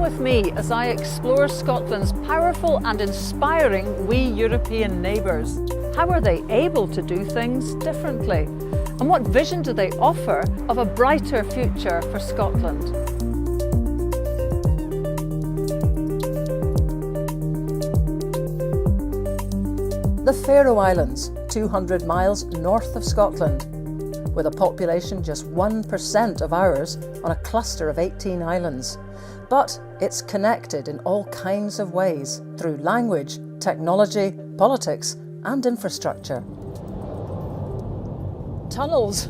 with me as I explore Scotland's powerful and inspiring wee European neighbours. How are they able to do things differently? And what vision do they offer of a brighter future for Scotland? The Faroe Islands, 200 miles north of Scotland, with a population just 1% of ours on a cluster of 18 islands. But it's connected in all kinds of ways through language, technology, politics and infrastructure. Tunnels.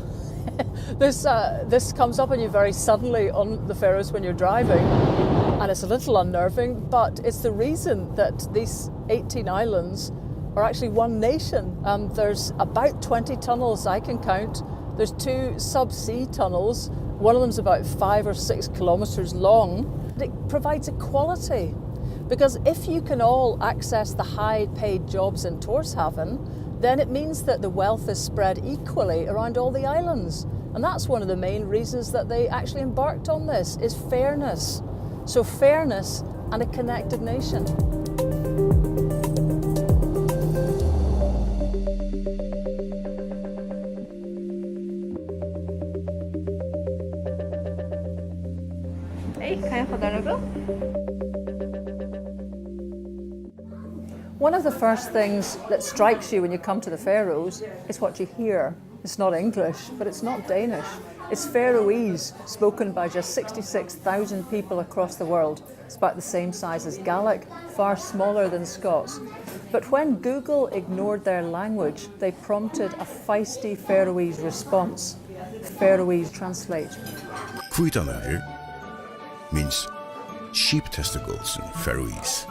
This comes up on you very suddenly on the Faroes when you're driving, and it's a little unnerving, but it's the reason that these 18 islands are actually one nation. There's about 20 tunnels I can count. There's 2 subsea tunnels. One of them's about 5 or 6 kilometres long. It provides equality, because if you can all access the high-paid jobs in Tórshavn, then it means that the wealth is spread equally around all the islands. And that's one of the main reasons that they actually embarked on this, is fairness. So fairness and a connected nation. One of the first things that strikes you when you come to the Faroes is what you hear. It's not English, but it's not Danish. It's Faroese, spoken by just 66,000 people across the world. It's about the same size as Gaelic, far smaller than Scots. But when Google ignored their language, they prompted a feisty Faroese response. Faroese Translate. Kvítanaugur means sheep testicles in Faroese.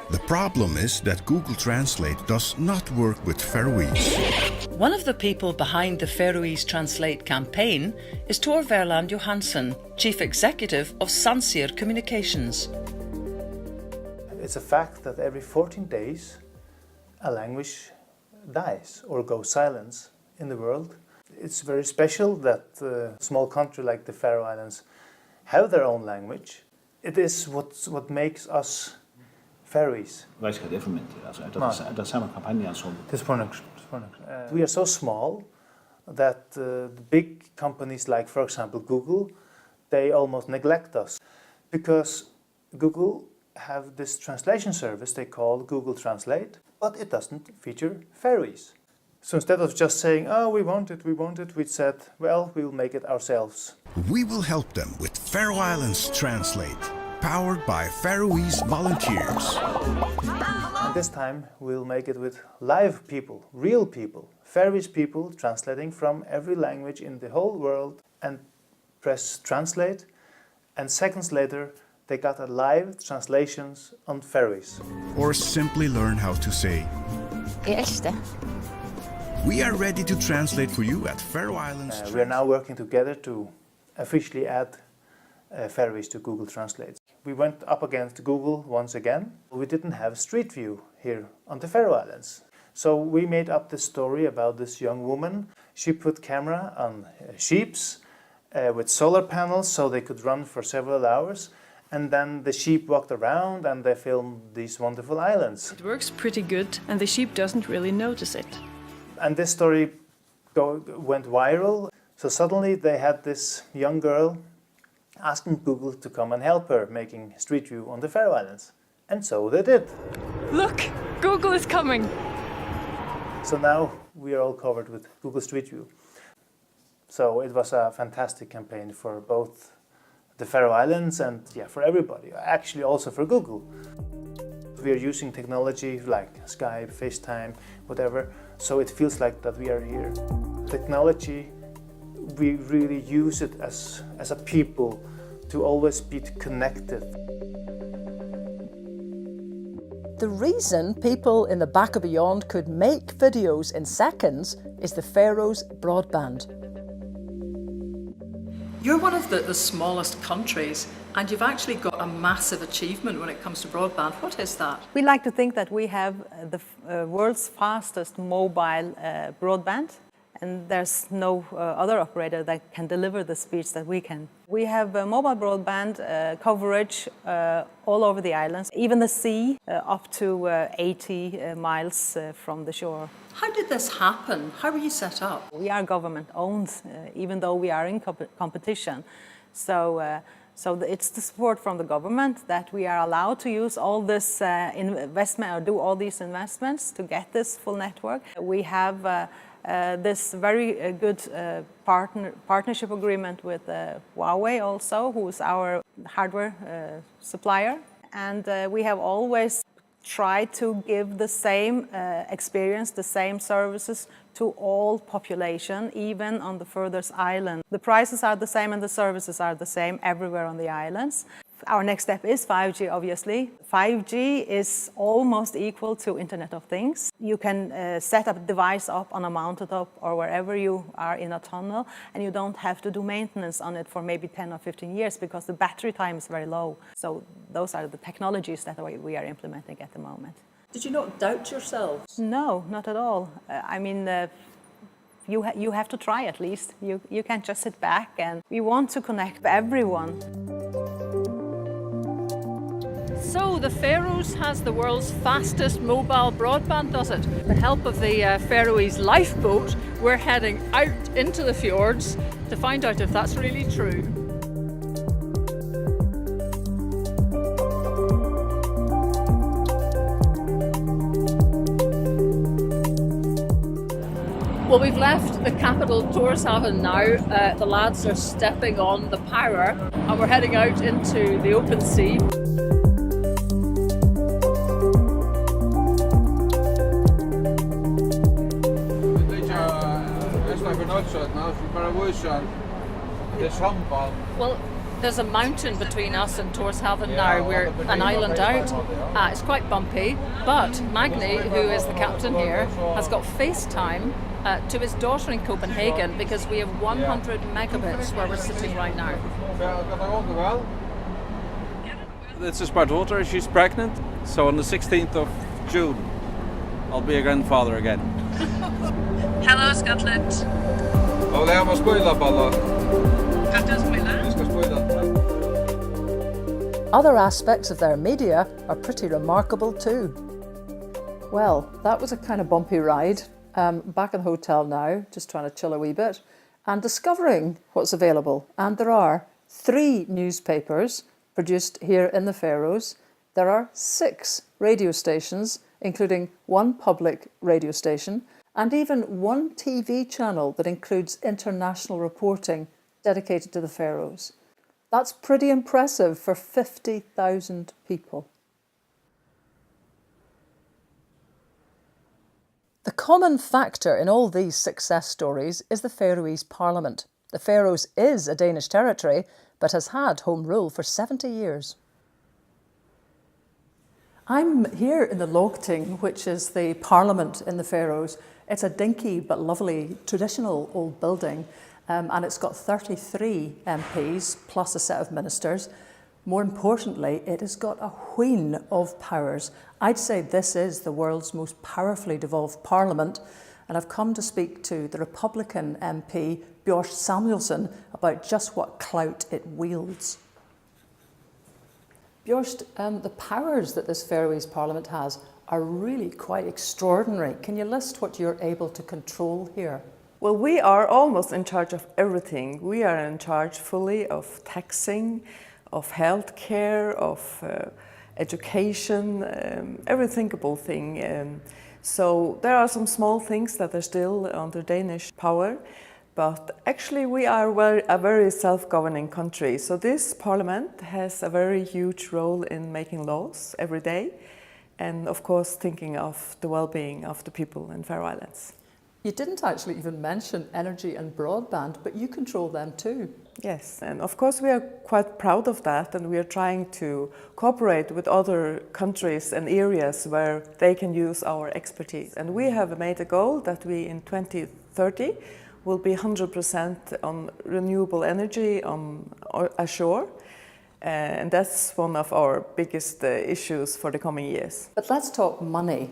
The problem is that Google Translate does not work with Faroese. One of the people behind the Faroese Translate campaign is Tor Verland Johansen, Chief Executive of Sansir Communications. It's a fact that every 14 days a language dies or goes silent in the world. It's very special that a small country like the Faroe Islands have their own language. It is what makes us Faroese. Hvad skal det formente? Altså, er der samme kampagne som? We are so small that the big companies like, for example, Google, they almost neglect us. Because Google have this translation service they call Google Translate, but it doesn't feature Faroese. So instead of just saying, oh, we want it, we said, well, we'll make it ourselves. We will help them with Faroe Islands Translate, powered by Faroese volunteers. And this time we'll make it with live people, real people, Faroese people translating from every language in the whole world, and press translate, and seconds later they got a live translations on Faroese. Or simply learn how to say, we are ready to translate for you at Faroe Islands. We are now working together to officially add Faroese to Google Translate. We went up against Google once again. We didn't have Street View here on the Faroe Islands. So we made up this story about this young woman. She put camera on sheep with solar panels so they could run for several hours. And then the sheep walked around and they filmed these wonderful islands. It works pretty good and the sheep doesn't really notice it. And this story went viral. So suddenly they had this young girl asking Google to come and help her making Street View on the Faroe Islands. And so they did. Look, Google is coming. So now we are all covered with Google Street View. So it was a fantastic campaign for both the Faroe Islands and for everybody, actually also for Google. We are using technology like Skype, FaceTime, whatever, so it feels like that we are here. Technology, we really use it as a people to always be connected. The reason people in the back of beyond could make videos in seconds is the Faroes broadband. You're one of the smallest countries, and you've actually got a massive achievement when it comes to broadband. What is that? We like to think that we have the world's fastest mobile broadband. and there's no other operator that can deliver the speeds that we can. We have mobile broadband coverage all over the islands, even the sea, up to 80 miles from the shore. How did this happen? How were you set up? We are government-owned, even though we are in competition. So it's the support from the government that we are allowed to use all this investment, or do all these investments to get this full network. We have this very good partnership agreement with Huawei also, who is our hardware supplier. And we have always tried to give the same experience, the same services to all population, even on the furthest island. The prices are the same and the services are the same everywhere on the islands. Our next step is 5G, obviously. 5G is almost equal to Internet of Things. You can set a device up on a mountaintop or wherever you are in a tunnel, and you don't have to do maintenance on it for maybe 10 or 15 years because the battery time is very low. So those are the technologies that we are implementing at the moment. Did you not doubt yourselves? No, not at all. I mean, you have to try at least. You can't just sit back, and we want to connect everyone. So the Faroes has the world's fastest mobile broadband, does it? With the help of the Faroese lifeboat, we're heading out into the fjords to find out if that's really true. Well, we've left the capital, Tórshavn, now. The lads are stepping on the power and we're heading out into the open sea. Well, there's a mountain between us and Tórshavn now. We're an island out. It's quite bumpy, but Magni, who is the captain here, has got FaceTime to his daughter in Copenhagen because we have 100 megabits where we're sitting right now. This is my daughter, she's pregnant, so on the 16th of June I'll be a grandfather again. Hello, Scotland. Og lær mig spille baller. Kan du spille? Vi skal spille. Other aspects of their media are pretty remarkable too. Well, that was a kind of bumpy ride. Back in the hotel now, just trying to chill a wee bit and discovering what's available. And there are 3 newspapers produced here in the Faroes. There are 6 radio stations, including 1 public radio station, and even 1 TV channel that includes international reporting dedicated to the Faroes. That's pretty impressive for 50,000 people. The common factor in all these success stories is the Faroese Parliament. The Faroes is a Danish territory, but has had home rule for 70 years. I'm here in the Lagting, which is the Parliament in the Faroes. It's a dinky but lovely traditional old building, and it's got 33 MPs plus a set of ministers. More importantly, it has got a wheen of powers. I'd say this is the world's most powerfully devolved parliament, and I've come to speak to the Republican MP, Bjørn Samuelsen, about just what clout it wields. Bjørn, the powers that this Faroese parliament has are really quite extraordinary. Can you list what you're able to control here? Well, we are almost in charge of everything. We are in charge fully of taxing, of healthcare, of education, every thinkable thing. So there are some small things that are still under Danish power, but actually we are a very self-governing country. So this parliament has a very huge role in making laws every day, and of course thinking of the well-being of the people in Faroe Islands. You didn't actually even mention energy and broadband, but you control them too. Yes, and of course we are quite proud of that, and we are trying to cooperate with other countries and areas where they can use our expertise. And we have made a goal that we in 2030 will be 100% on renewable energy on ashore. And that's one of our biggest issues for the coming years. But let's talk money.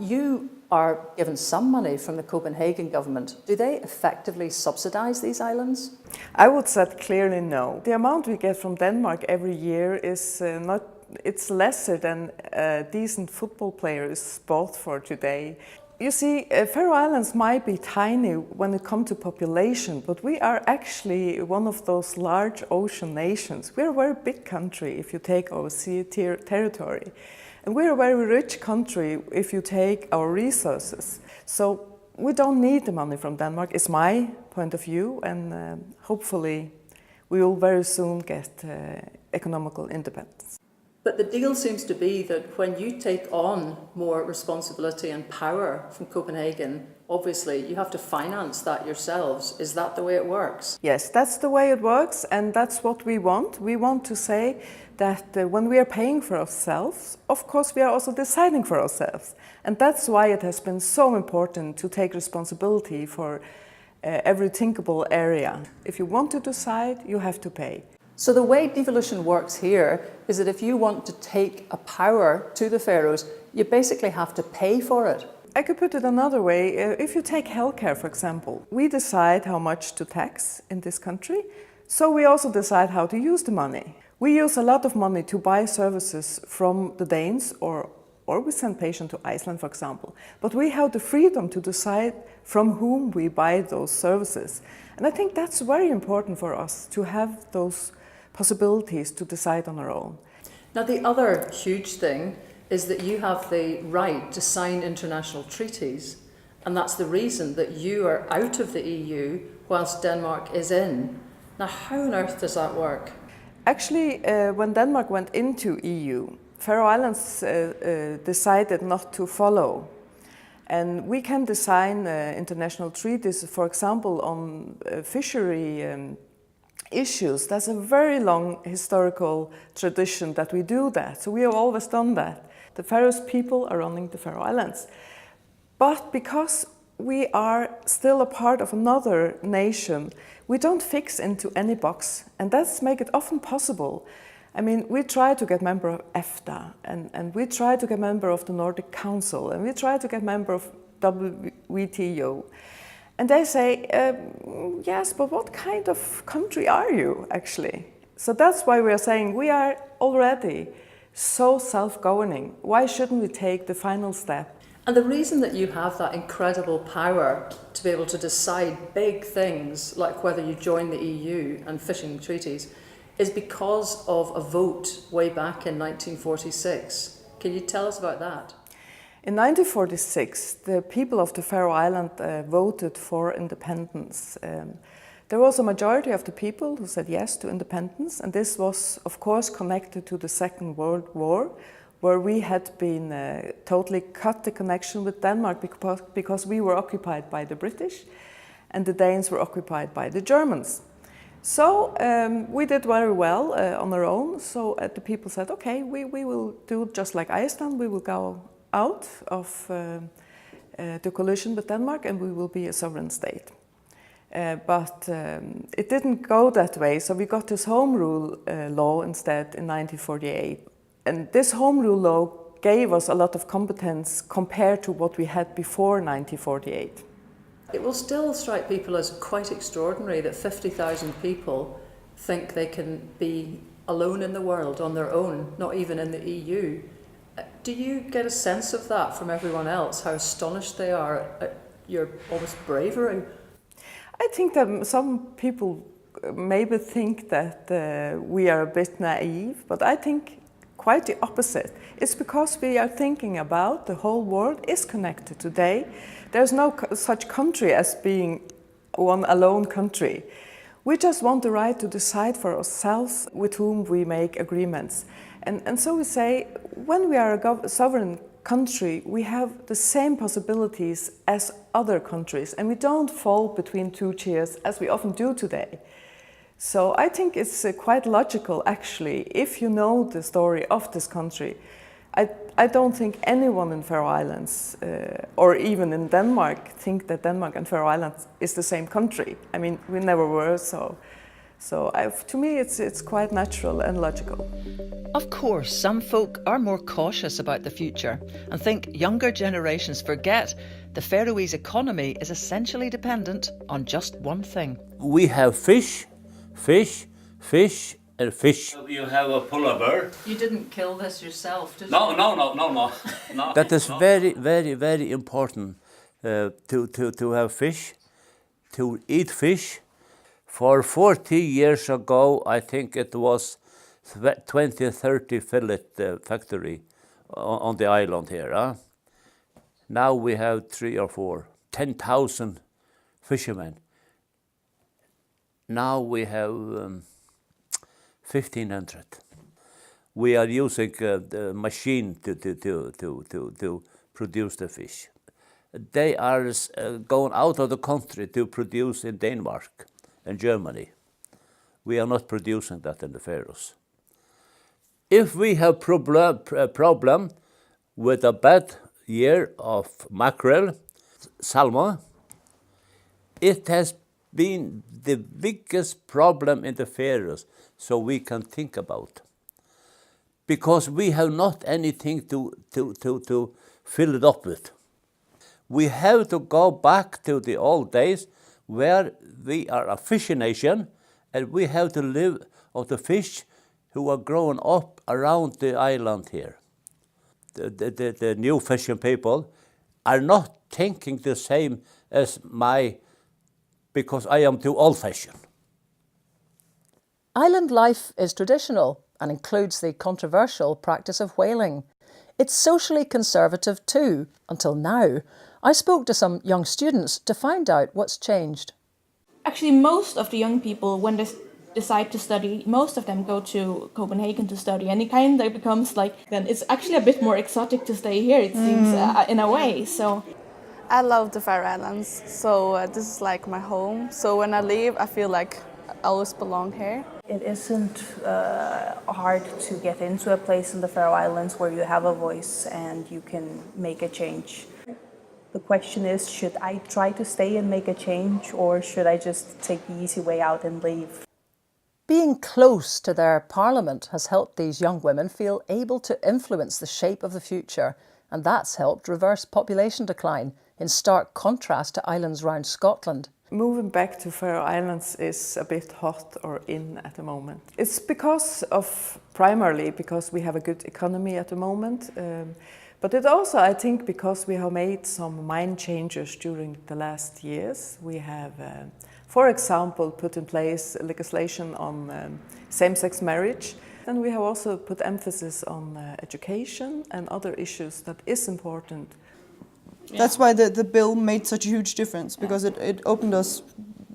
You are given some money from the Copenhagen government. Do they effectively subsidise these islands? I would say clearly no. The amount we get from Denmark every year is it's lesser than a decent football player is bought for today. You see, Faroe Islands might be tiny when it comes to population, but we are actually one of those large ocean nations. We're a very big country if you take our sea territory. And we're a very rich country if you take our resources. So we don't need the money from Denmark, is my point of view, and hopefully we will very soon get economical independence. But the deal seems to be that when you take on more responsibility and power from Copenhagen, obviously you have to finance that yourselves. Is that the way it works? Yes, that's the way it works, and that's what we want. We want to say that when we are paying for ourselves, of course we are also deciding for ourselves. And that's why it has been so important to take responsibility for every thinkable area. If you want to decide, you have to pay. So the way devolution works here is that if you want to take a power to the Faroes, you basically have to pay for it. I could put it another way. If you take healthcare, for example, we decide how much to tax in this country, so we also decide how to use the money. We use a lot of money to buy services from the Danes, or we send patients to Iceland, for example. But we have the freedom to decide from whom we buy those services. And I think that's very important for us to have those possibilities to decide on our own. Now, the other huge thing is that you have the right to sign international treaties, and that's the reason that you are out of the EU whilst Denmark is in. Now, how on earth does that work? Actually, when Denmark went into EU, Faroe Islands decided not to follow. And we can design international treaties, for example, on fishery issues. That's a very long historical tradition that we do that. So we have always done that. The Faroese people are running the Faroe Islands. But because we are still a part of another nation, we don't fix into any box. And that's make it often possible. I mean, we try to get member of EFTA, and we try to get member of the Nordic Council, and we try to get member of WTO. And they say, yes, but what kind of country are you, actually? So that's why we are saying we are already so self-governing. Why shouldn't we take the final step? And the reason that you have that incredible power to be able to decide big things, like whether you join the EU and fishing treaties, is because of a vote way back in 1946. Can you tell us about that? In 1946, the people of the Faroe Islands voted for independence. There was a majority of the people who said yes to independence, and this was, of course, connected to the Second World War, where we had been totally cut the connection with Denmark because we were occupied by the British, and the Danes were occupied by the Germans. So we did very well on our own, so the people said, okay, we will do just like Iceland, we will go out of the coalition with Denmark and we will be a sovereign state. But it didn't go that way, so we got this Home Rule law instead in 1948. And this Home Rule law gave us a lot of competence compared to what we had before 1948. It will still strike people as quite extraordinary that 50,000 people think they can be alone in the world on their own, not even in the EU. Do you get a sense of that from everyone else, how astonished they are at your almost bravery? I think that some people maybe think that we are a bit naive, but I think quite the opposite. It's because we are thinking about the whole world is connected today. There's no such country as being one alone country. We just want the right to decide for ourselves with whom we make agreements. And so we say, when we are a sovereign country, we have the same possibilities as other countries, and we don't fall between two chairs as we often do today. So I think it's quite logical, actually, if you know the story of this country. I don't think anyone in Faroe Islands, or even in Denmark, think that Denmark and Faroe Islands is the same country. I mean, we never were, so So to me, it's quite natural and logical. Of course, some folk are more cautious about the future and think younger generations forget the Faroese economy is essentially dependent on just one thing. We have fish, and fish. You have a polar bear. You didn't kill this yourself, did No, you? no. That is very important to have fish, to eat fish. For 40 years ago, I think it was 20-30 fillet factory on the island here. Huh? Now we have 3 or 4, 10,000 fishermen. Now we have 1,500. We are using the machine to produce the fish. They are going out of the country to produce in Denmark and Germany. We are not producing that in the Faroes. If we have problem with a bad year of mackerel, salmon, it has been the biggest problem in the Faroes, so we can think about. Because we have not anything to fill it up with. We have to go back to the old days where we are a fishing nation and we have to live of the fish who are growing up around the island here. The new fishing people are not thinking the same as because I am too old-fashioned. Island life is traditional and includes the controversial practice of whaling. It's socially conservative too, until now. I spoke to some young students to find out what's changed. Actually, most of the young people, when they decide to study, most of them go to Copenhagen to study, and it kind of becomes like, then it's actually a bit more exotic to stay here, it seems, in a way. So I love the Faroe Islands, so this is like my home. So when I leave, I feel like I always belong here. It isn't hard to get into a place in the Faroe Islands where you have a voice and you can make a change. The question is, should I try to stay and make a change, or should I just take the easy way out and leave? Being close to their parliament has helped these young women feel able to influence the shape of the future, and that's helped reverse population decline, in stark contrast to islands around Scotland. Moving back to Faroe Islands is a bit hot or in at the moment. It's primarily because we have a good economy at the moment, but it also, I think, because we have made some mind changes during the last years. We have, for example, put in place legislation on same-sex marriage, and we have also put emphasis on education and other issues that is important. Yeah. That's why the bill made such a huge difference, because it opened us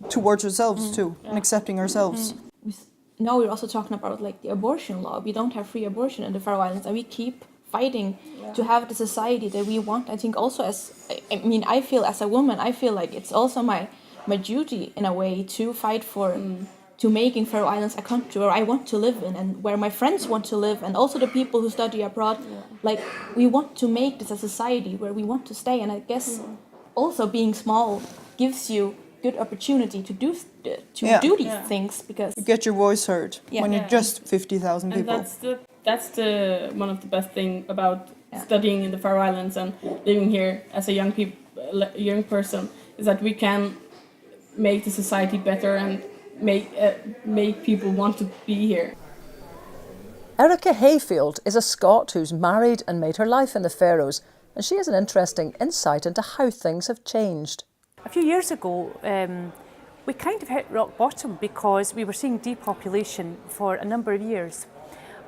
towards ourselves too, and accepting ourselves. Now we're also talking about like the abortion law. We don't have free abortion in the Faroe Islands, and we keep fighting to have the society that we want. I think also I feel as a woman, I feel like it's also my duty in a way to fight for to making Faroe Islands a country where I want to live in and where my friends want to live, and also the people who study abroad. Like, we want to make this a society where we want to stay, and I guess also being small gives you good opportunity to do these things, because you get your voice heard when you're just 50,000 people. And that's one of the best thing about studying in the Faroe Islands and living here as a young person, is that we can make the society better and make people want to be here. Erica Hayfield is a Scot who's married and made her life in the Faroes, and she has an interesting insight into how things have changed. A few years ago, we kind of hit rock bottom because we were seeing depopulation for a number of years.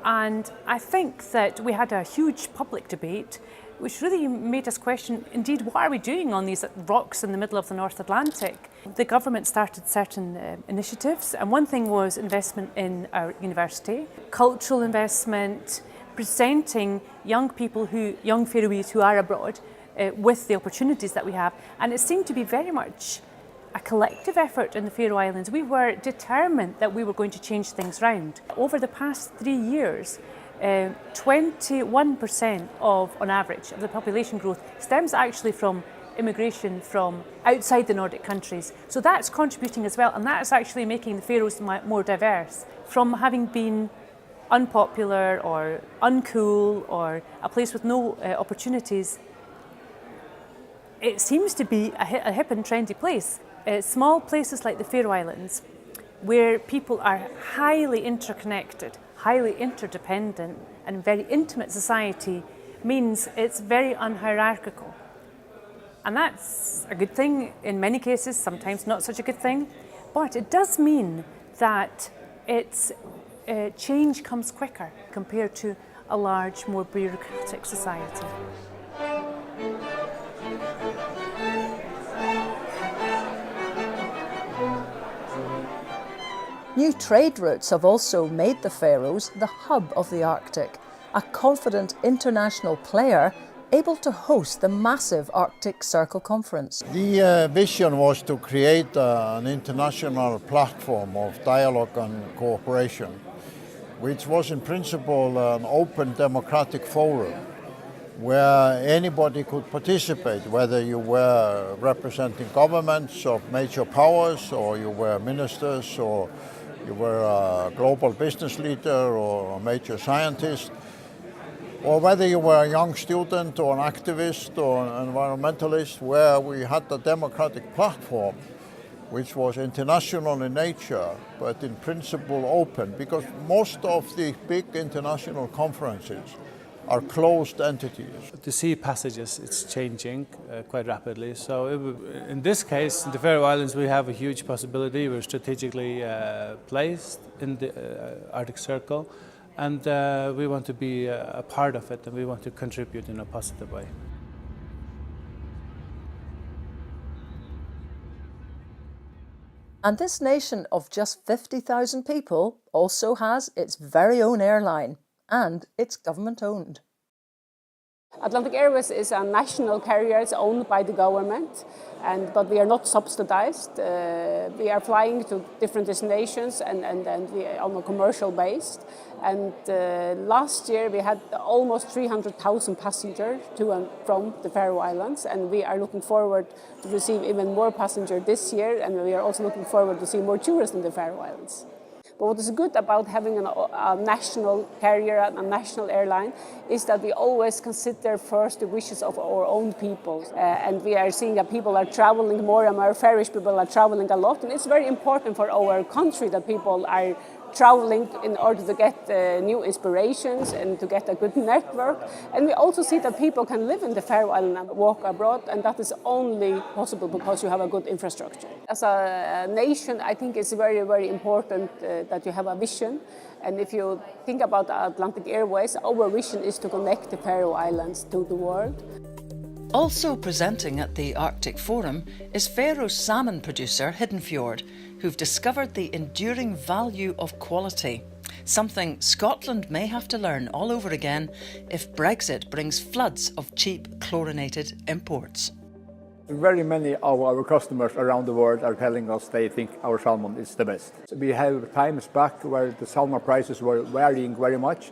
And I think that we had a huge public debate which really made us question, indeed, what are we doing on these rocks in the middle of the North Atlantic? The government started certain initiatives, and one thing was investment in our university, cultural investment, presenting young Faroese who are abroad with the opportunities that we have. And it seemed to be very much a collective effort in the Faroe Islands. We were determined that we were going to change things round. Over the past 3 years, 21% on average, of the population growth stems actually from immigration from outside the Nordic countries. So that's contributing as well, and that is actually making the Faroes more diverse. From having been unpopular or uncool or a place with no opportunities, it seems to be a hip and trendy place. Small places like the Faroe Islands, where people are highly interconnected, highly interdependent, and very intimate society, means it's very unhierarchical. And that's a good thing in many cases, sometimes not such a good thing. But it does mean that change comes quicker compared to a large, more bureaucratic society. New trade routes have also made the Faroes the hub of the Arctic, a confident international player able to host the massive Arctic Circle Conference. The vision was to create an international platform of dialogue and cooperation, which was in principle an open democratic forum where anybody could participate, whether you were representing governments of major powers, or you were ministers, or you were a global business leader or a major scientist, or whether you were a young student or an activist or an environmentalist, where we had a democratic platform which was international in nature, but in principle open, because most of the big international conferences are closed entities. The sea passages, it's changing quite rapidly. So in this case, in the Faroe Islands, we have a huge possibility. We're strategically placed in the Arctic Circle, and we want to be a part of it, and we want to contribute in a positive way. And this nation of just 50,000 people also has its very own airline, and it's government-owned. Atlantic Airways is a national carrier. It's owned by the government, but we are not subsidized. We are flying to different destinations and we are on a commercial base. And last year we had almost 300,000 passengers to and from the Faroe Islands, and we are looking forward to receive even more passengers this year, and we are also looking forward to see more tourists in the Faroe Islands. But what is good about having a national carrier, a national airline, is that we always consider first the wishes of our own people. And we are seeing that people are traveling more and more. Faroese people are traveling a lot. And it's very important for our country that people are traveling in order to get new inspirations and to get a good network. And we also see that people can live in the Faroe Islands and walk abroad, and that is only possible because you have a good infrastructure. As a nation, I think it's very, very important that you have a vision. And if you think about Atlantic Airways, our vision is to connect the Faroe Islands to the world. Also presenting at the Arctic Forum is Faroe salmon producer Hidden Fjord, who've discovered the enduring value of quality, something Scotland may have to learn all over again if Brexit brings floods of cheap chlorinated imports. Very many of our customers around the world are telling us they think our salmon is the best. We have times back where the salmon prices were varying very much,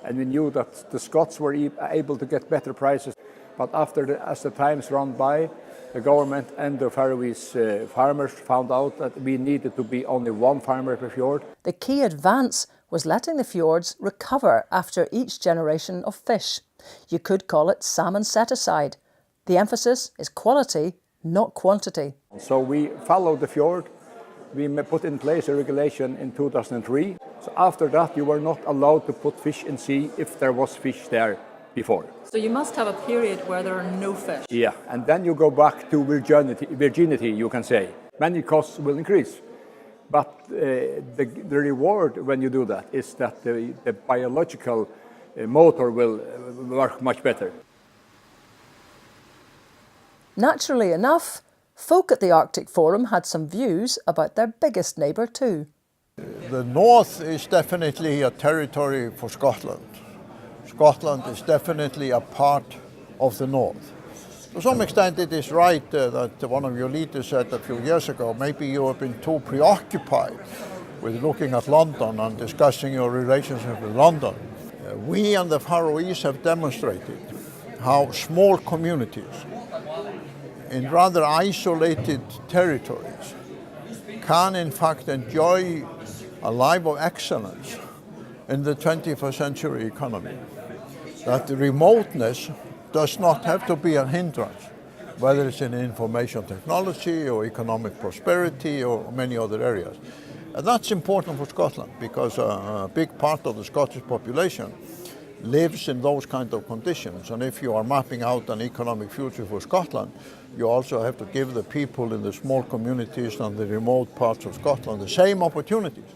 and we knew that the Scots were able to get better prices. But as the times run by, the government and the Faroese farmers found out that we needed to be only one farmer per fjord. The key advance was letting the fjords recover after each generation of fish. You could call it salmon set-aside. The emphasis is quality, not quantity. So we followed the fjord. We put in place a regulation in 2003. So after that, you were not allowed to put fish in sea if there was fish there before. So you must have a period where there are no fish. Yeah, and then you go back to virginity, you can say. Many costs will increase. But the reward when you do that is that the biological motor will work much better. Naturally enough, folk at the Arctic Forum had some views about their biggest neighbour too. The north is definitely a territory for Scotland. Scotland is definitely a part of the north. To some extent it is right that one of your leaders said a few years ago, maybe you have been too preoccupied with looking at London and discussing your relationship with London. We and the Faroese have demonstrated how small communities in rather isolated territories can in fact enjoy a life of excellence in the 21st century economy. That the remoteness does not have to be a hindrance, whether it's in information technology or economic prosperity or many other areas. And that's important for Scotland because a big part of the Scottish population lives in those kind of conditions. And if you are mapping out an economic future for Scotland, you also have to give the people in the small communities and the remote parts of Scotland the same opportunities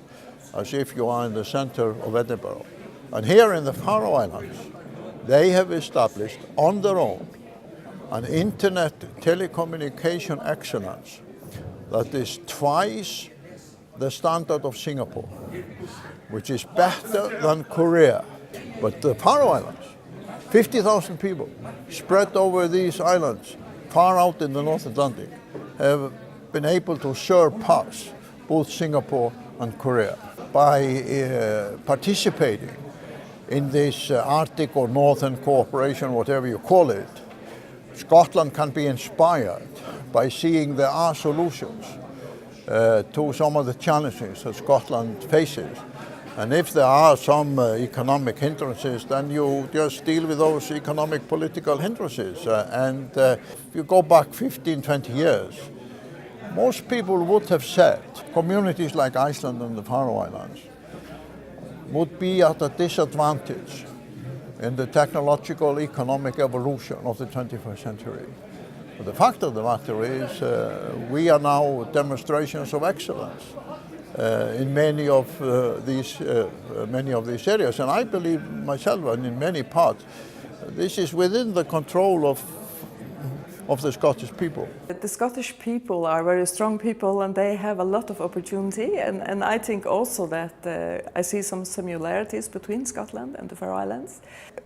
as if you are in the center of Edinburgh. And here in the Faroe Islands, they have established on their own an internet telecommunication excellence that is twice the standard of Singapore, which is better than Korea. But the Faroe Islands, 50,000 people spread over these islands far out in the North Atlantic, have been able to surpass both Singapore and Korea by participating in this Arctic or Northern cooperation, whatever you call it. Scotland can be inspired by seeing there are solutions to some of the challenges that Scotland faces. And if there are some economic hindrances, then you just deal with those economic political hindrances. If you go back 15, 20 years, most people would have said communities like Iceland and the Faroe Islands would be at a disadvantage in the technological economic evolution of the 21st century. But the fact of the matter is we are now demonstrations of excellence in many of these areas, and I believe myself, and in many parts, this is within the control of the Scottish people. The Scottish people are very strong people, and they have a lot of opportunity, and I think also that I see some similarities between Scotland and the Faroe Islands.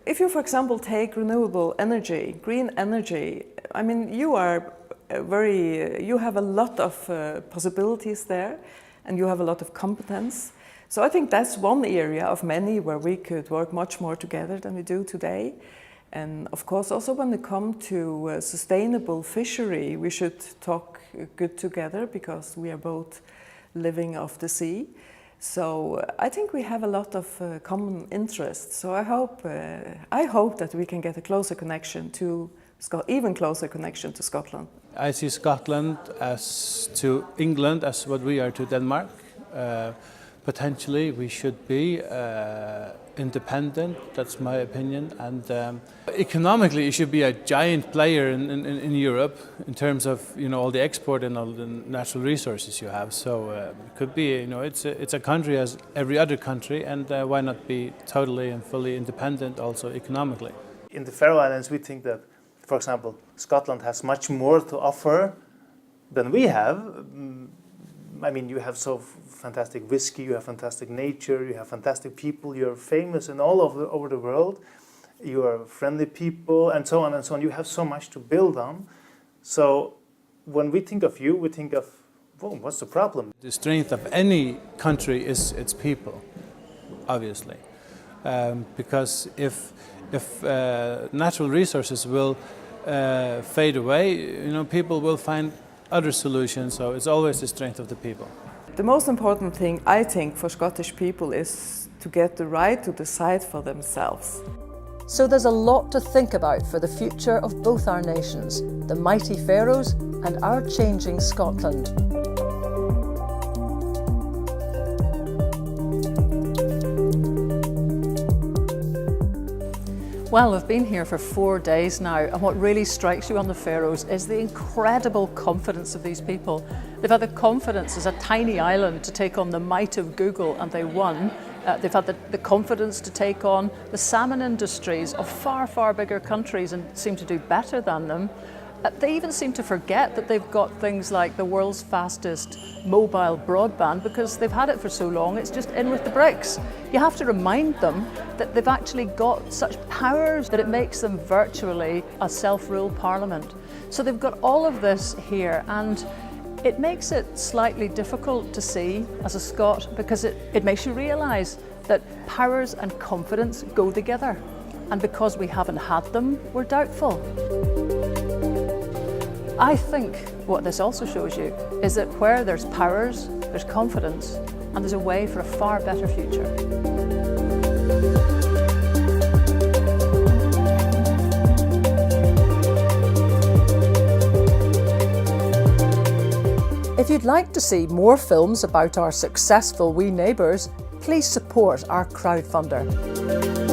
If you, for example, take renewable energy, green energy, I mean, you have a lot of possibilities there, and you have a lot of competence. So I think that's one area of many where we could work much more together than we do today. And of course, also when it comes to sustainable fishery, we should talk good together because we are both living off the sea. So I think we have a lot of common interests. So I hope that we can get a closer connection to even closer connection to Scotland. I see Scotland as to England as what we are to Denmark. Potentially we should be independent, that's my opinion, and economically it should be a giant player in Europe in terms of all the export and all the natural resources you have. So it could be it's a country as every other country, and why not be totally and fully independent also economically. In the Faroe Islands we think that, for example, Scotland has much more to offer than we have. I mean, you have so fantastic whiskey, you have fantastic nature, you have fantastic people, you're famous in all over the world, you are friendly people, and so on and so on. You have so much to build on. So when we think of you, we think of, well, what's the problem? The strength of any country is its people, obviously. Because if natural resources will fade away, people will find other solutions, so it's always the strength of the people. The most important thing, I think, for Scottish people is to get the right to decide for themselves. So there's a lot to think about for the future of both our nations, the mighty Faroes and our changing Scotland. Well, we've been here for 4 days now, and what really strikes you on the Faroes is the incredible confidence of these people. They've had the confidence as a tiny island to take on the might of Google, and they won. They've had the confidence to take on the salmon industries of far, far bigger countries and seem to do better than them. They even seem to forget that they've got things like the world's fastest mobile broadband because they've had it for so long, it's just in with the bricks. You have to remind them that they've actually got such powers that it makes them virtually a self-ruled parliament. So they've got all of this here, and it makes it slightly difficult to see as a Scot because it makes you realise that powers and confidence go together. And because we haven't had them, we're doubtful. I think what this also shows you is that where there's powers, there's confidence, and there's a way for a far better future. If you'd like to see more films about our successful wee neighbours, please support our crowdfunder.